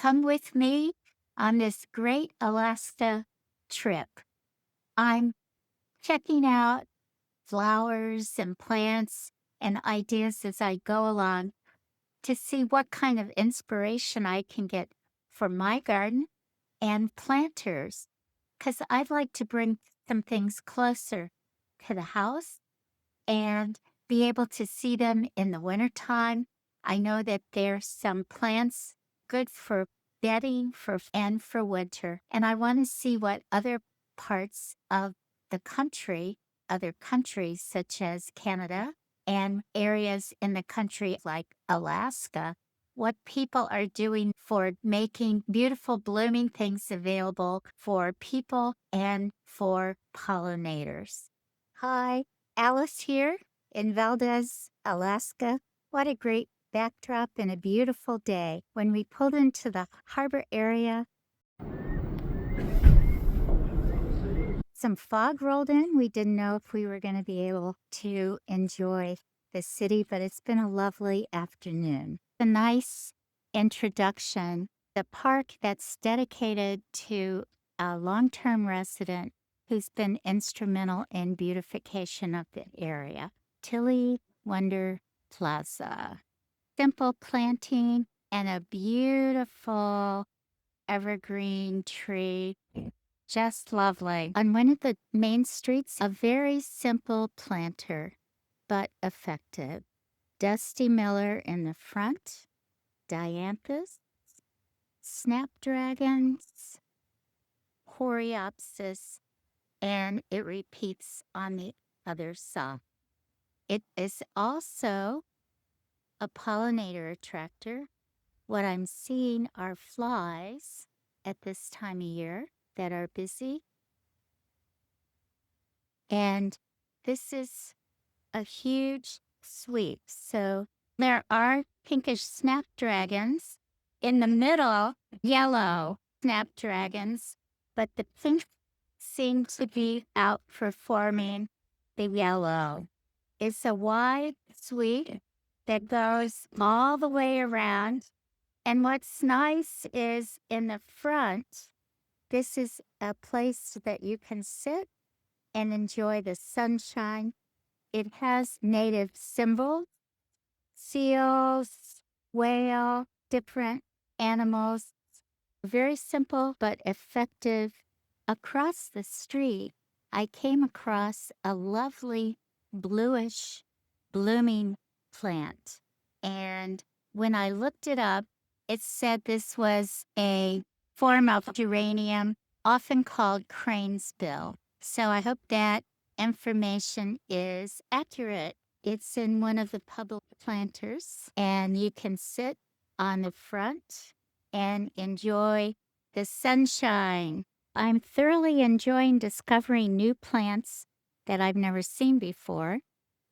come with me on this great Alaska trip. I'm checking out flowers and plants and ideas as I go along to see what kind of inspiration I can get for my garden and planters, because I'd like to bring some things closer to the house and be able to see them in the wintertime. I know that there's some plants good for bedding and for winter. And I want to see what other parts of the country, other countries such as Canada and areas in the country like Alaska, what people are doing for making beautiful blooming things available for people and for pollinators. Hi, Alice here in Valdez, Alaska. What a great backdrop and a beautiful day. When we pulled into the harbor area, some fog rolled in. We didn't know if we were going to be able to enjoy the city, but it's been a lovely afternoon. A nice introduction. The park that's dedicated to a long-term resident who's been instrumental in beautification of the area. Tilly Wonder Plaza. Simple planting and a beautiful evergreen tree. Just lovely. On one of the main streets, a very simple planter, but effective. Dusty Miller in the front, dianthus, snapdragons, coreopsis, and it repeats on the other side. It is also a pollinator attractor. What I'm seeing are flies at this time of year that are busy. And this is a huge sweep. So there are pinkish snapdragons. In the middle, yellow snapdragons, but the pink seem to be outperforming the yellow. It's a wide sweep that goes all the way around. And what's nice is in the front, this is a place that you can sit and enjoy the sunshine. It has native symbols, seals, whale, different animals. Very simple but effective. Across the street, I came across a lovely bluish blooming plant. And when I looked it up, it said this was a form of geranium, often called crane's bill. So I hope that information is accurate. It's in one of the public planters, and you can sit on the front and enjoy the sunshine. I'm thoroughly enjoying discovering new plants that I've never seen before.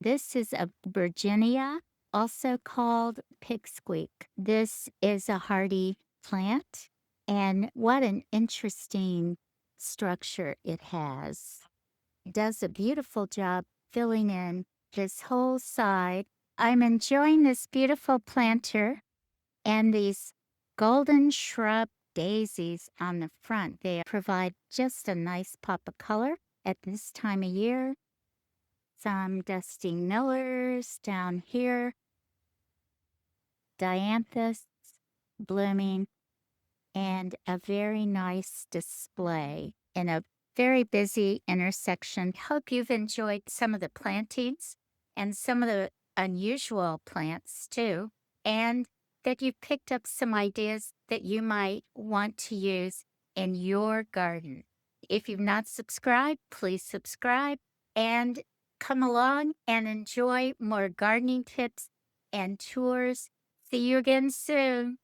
This is a Virginia, also called pipsqueak. This is a hardy plant, and what an interesting structure it has. It does a beautiful job filling in this whole side. I'm enjoying this beautiful planter and these golden shrub daisies on the front. They provide just a nice pop of color at this time of year. Some dusty millers down here. Dianthus blooming, and a very nice display in a very busy intersection. Hope you've enjoyed some of the plantings and some of the unusual plants too, and that you've picked up some ideas that you might want to use in your garden. If you've not subscribed, please subscribe and come along and enjoy more gardening tips and tours. See you again soon.